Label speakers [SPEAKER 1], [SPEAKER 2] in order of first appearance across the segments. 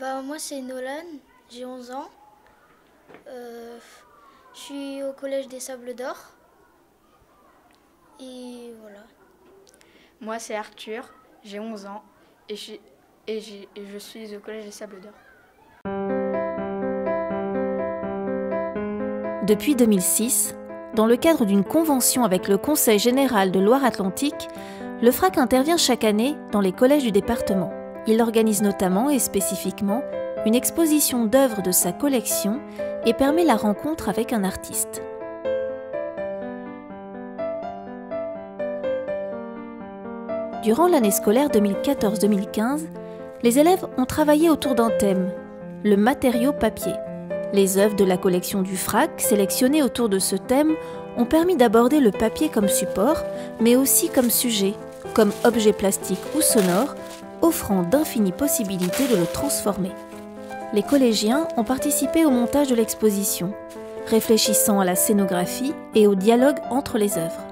[SPEAKER 1] Moi c'est Nolan, j'ai 11 ans. Je suis au collège des Sables d'Or. Et voilà.
[SPEAKER 2] Moi c'est Arthur, j'ai 11 ans et je suis au collège des Sables d'Or.
[SPEAKER 3] Depuis 2006, dans le cadre d'une convention avec le Conseil général de Loire-Atlantique, le FRAC intervient chaque année dans les collèges du département. Il organise notamment et spécifiquement une exposition d'œuvres de sa collection et permet la rencontre avec un artiste. Durant l'année scolaire 2014-2015, les élèves ont travaillé autour d'un thème, le matériau papier. Les œuvres de la collection du FRAC, sélectionnées autour de ce thème, ont permis d'aborder le papier comme support, mais aussi comme sujet, comme objet plastique ou sonore, offrant d'infinies possibilités de le transformer. Les collégiens ont participé au montage de l'exposition, réfléchissant à la scénographie et au dialogue entre les œuvres.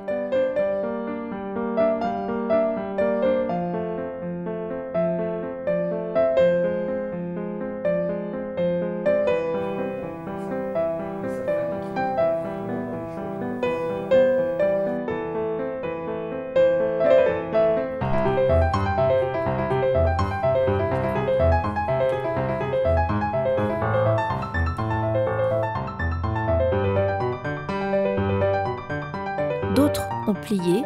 [SPEAKER 3] D'autres ont plié,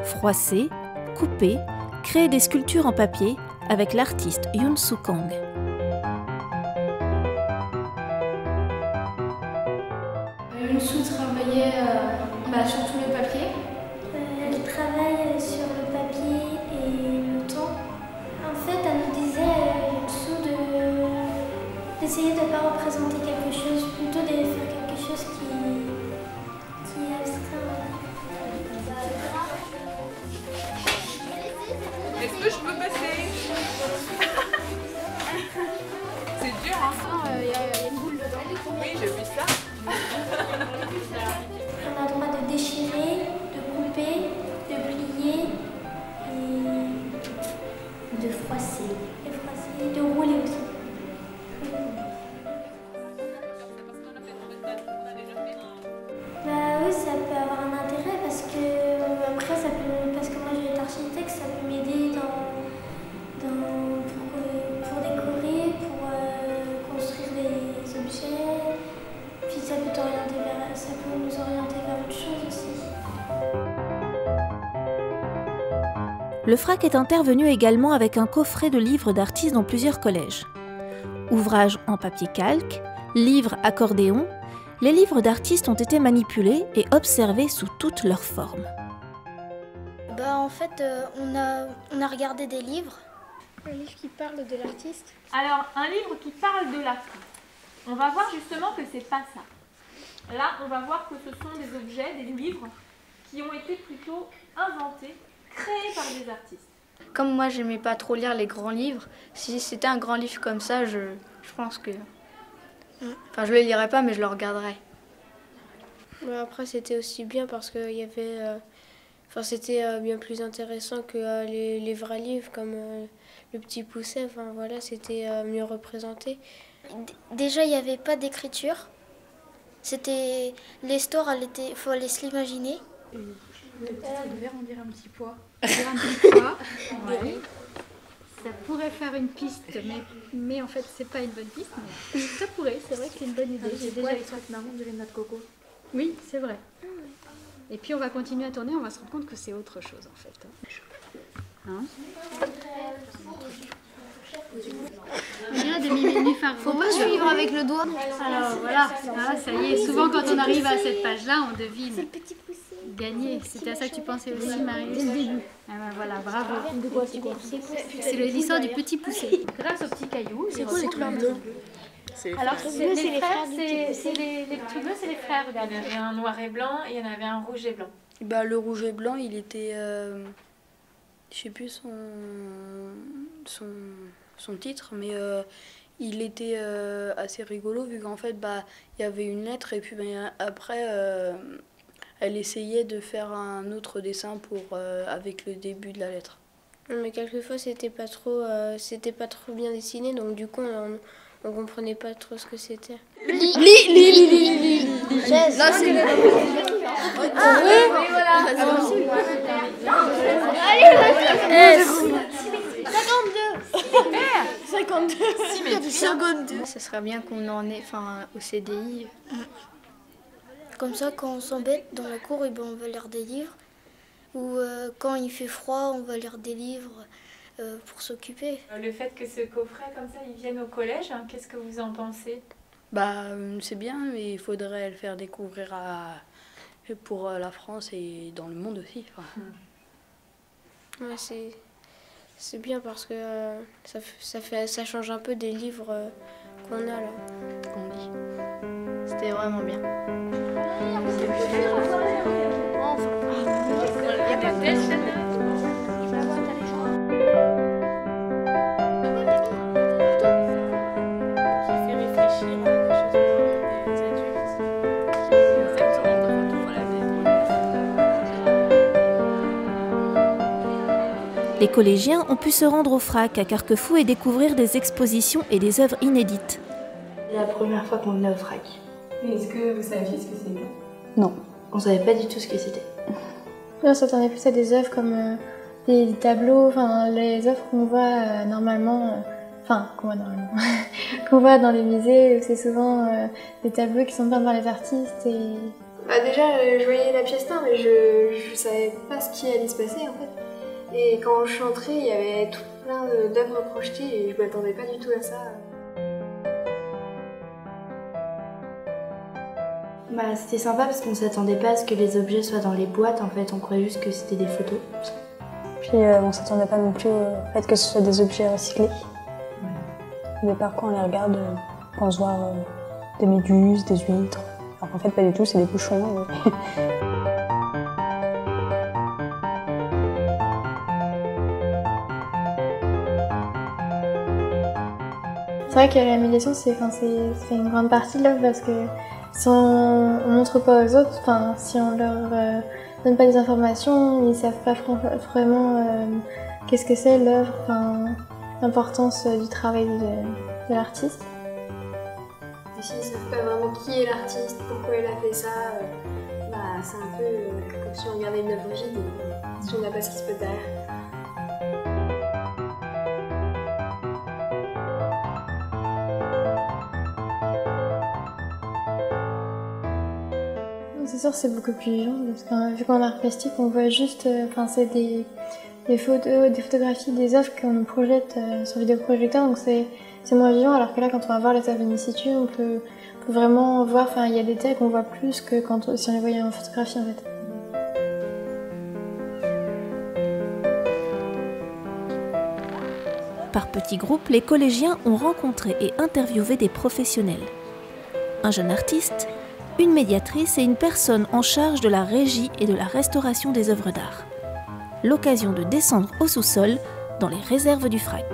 [SPEAKER 3] froissé, coupé, créé des sculptures en papier avec l'artiste Yoon Soo Kang.
[SPEAKER 4] Yoon Soo travaillait sur tous les papiers.
[SPEAKER 1] Elle travaille sur le papier et le temps. En fait, elle nous disait, Yoon Soo, d'essayer de ne pas représenter quelque chose, plutôt de faire quelque chose qui est abstrait.
[SPEAKER 5] Est-ce que je peux passer? C'est dur, hein?
[SPEAKER 4] Il y a une boule dedans.
[SPEAKER 5] Oui, j'ai vu ça.
[SPEAKER 1] On a le droit de déchirer, de couper, de plier et de froisser. Et de rouler aussi. Oui, ça peut avoir un intérêt parce que après parce que moi je vais être architecte, ça peut m'aider pour décorer, pour construire des objets. Puis ça peut nous orienter vers autre chose aussi.
[SPEAKER 3] Le FRAC est intervenu également avec un coffret de livres d'artistes dans plusieurs collèges. Ouvrages en papier calque, livres accordéon, les livres d'artistes ont été manipulés et observés sous toutes leurs formes.
[SPEAKER 1] En fait, on a regardé des livres.
[SPEAKER 4] Un livre qui parle de l'artiste.
[SPEAKER 6] Alors, un livre qui parle de l'artiste. On va voir justement que c'est pas ça. Là, on va voir que ce sont des objets, des livres qui ont été plutôt inventés, créés par des artistes.
[SPEAKER 2] Comme moi j'aimais pas trop lire les grands livres, si c'était un grand livre comme ça, je pense que... Enfin, je le lirais pas, mais je le regarderais.
[SPEAKER 7] Après, c'était aussi bien parce que c'était bien plus intéressant que les vrais livres comme Le Petit Poucet. Enfin, voilà, c'était mieux représenté.
[SPEAKER 1] Déjà, il n'y avait pas d'écriture. C'était l'histoire, il fallait se l'imaginer.
[SPEAKER 4] Ça devait rendir un petit poids. Un petit poids, ouais. Ça pourrait faire une piste, mais en fait, c'est pas une bonne piste. Mais ça pourrait, c'est vrai que c'est une bonne idée. J'ai déjà extrait marron de lait de coco. Oui, c'est vrai. Et puis on va continuer à tourner, on va se rendre compte que c'est autre chose en fait. Hein? Rien de mi-fardeau.
[SPEAKER 7] Faut pas suivre avec le doigt.
[SPEAKER 4] Alors voilà, ça y est. Souvent quand on arrive à cette page-là, on devine.
[SPEAKER 1] C'est le petit poussé.
[SPEAKER 4] Gagner. C'était à ça que tu pensais aussi, Marie? Dès le début. Ah ben voilà, bravo.
[SPEAKER 7] De quoi c'est quoi?
[SPEAKER 4] C'est l'histoire du petit poussé. Grâce au petit caillou,
[SPEAKER 7] C'est quoi les trucs bleus?
[SPEAKER 6] Alors, les frères, les trucs bleus, c'est les frères. Regarde, il y avait un noir et blanc et il y en avait un rouge et blanc.
[SPEAKER 2] Le rouge et blanc, il était... je sais plus son titre, mais il était assez rigolo vu qu'en fait, il y avait une lettre et puis après, elle essayait de faire un autre dessin avec le début de la lettre.
[SPEAKER 7] Mais quelquefois c'était pas trop bien dessiné, donc du coup on comprenait pas trop ce que c'était.
[SPEAKER 1] Chaise.
[SPEAKER 2] Là, c'est ça serait bien qu'on en ait au CDI.
[SPEAKER 1] Comme ça, quand on s'embête dans la cour, on va lire des livres. Ou quand il fait froid, on va lire des livres pour s'occuper.
[SPEAKER 6] Le fait que ce coffret comme ça, il vienne au collège, hein, qu'est-ce que vous en pensez?
[SPEAKER 8] C'est bien, mais il faudrait le faire découvrir pour la France et dans le monde aussi.
[SPEAKER 7] Ouais, c'est bien parce que ça change un peu des livres qu'on a là.
[SPEAKER 8] Qu'on lit.
[SPEAKER 2] C'était vraiment bien.
[SPEAKER 3] Les collégiens ont pu se rendre au FRAC à Carquefou et découvrir des expositions et des œuvres inédites.
[SPEAKER 9] C'est la première fois qu'on venait au FRAC.
[SPEAKER 5] Est-ce que vous saviez ce que c'était?
[SPEAKER 9] Non, on savait pas du tout ce que c'était.
[SPEAKER 10] On s'attendait plus à des œuvres comme des tableaux, les œuvres qu'on voit normalement, qu'on voit dans les musées, où c'est souvent des tableaux qui sont peints par les artistes.
[SPEAKER 11] Déjà, je voyais la pièce peinte, mais je savais pas ce qui allait se passer en fait. Et quand je suis entrée, il y avait tout plein d'œuvres projetées et je m'attendais pas du tout à ça.
[SPEAKER 9] C'était sympa parce qu'on s'attendait pas à ce que les objets soient dans les boîtes, en fait, on croyait juste que c'était des photos.
[SPEAKER 12] Puis on s'attendait pas non plus au fait que ce soit des objets recyclés. Mais par contre, on les regarde, on pense voir des méduses, des huîtres. Alors qu'en fait, pas du tout, c'est des bouchons.
[SPEAKER 10] C'est vrai que la médiation, c'est une grande partie de l'œuvre parce que si on montre pas aux autres, si on leur donne pas des informations, ils savent pas vraiment qu'est-ce que c'est l'œuvre, l'importance du travail de l'artiste.
[SPEAKER 11] Et s'ils savent pas vraiment qui est l'artiste, pourquoi elle a fait ça, c'est un peu comme si on regardait une œuvre vide, si on n'a pas ce qui se passe derrière.
[SPEAKER 10] C'est sûr, c'est beaucoup plus vivant parce que vu qu'en art plastique, on voit juste, c'est des photos, des photographies, des œuvres qu'on projette sur vidéoprojecteur, donc c'est moins vivant. Alors que là, quand on va voir les œuvres in situ, on peut vraiment voir, il y a des détails qu'on voit plus que si on les voyait en photographie en fait.
[SPEAKER 3] Par petits groupes, les collégiens ont rencontré et interviewé des professionnels. Un jeune artiste, une médiatrice et une personne en charge de la régie et de la restauration des œuvres d'art. L'occasion de descendre au sous-sol dans les réserves du FRAC.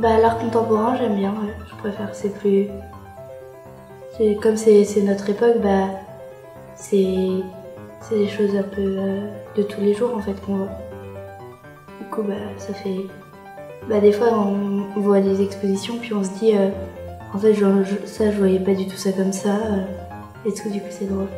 [SPEAKER 9] L'art contemporain, j'aime bien, ouais. Je préfère, comme c'est notre époque, c'est des choses un peu de tous les jours en fait qu'on voit. Du coup, ça fait... des fois, on voit des expositions, puis on se dit, en fait, je voyais pas du tout ça comme ça, et tout, du coup, c'est drôle.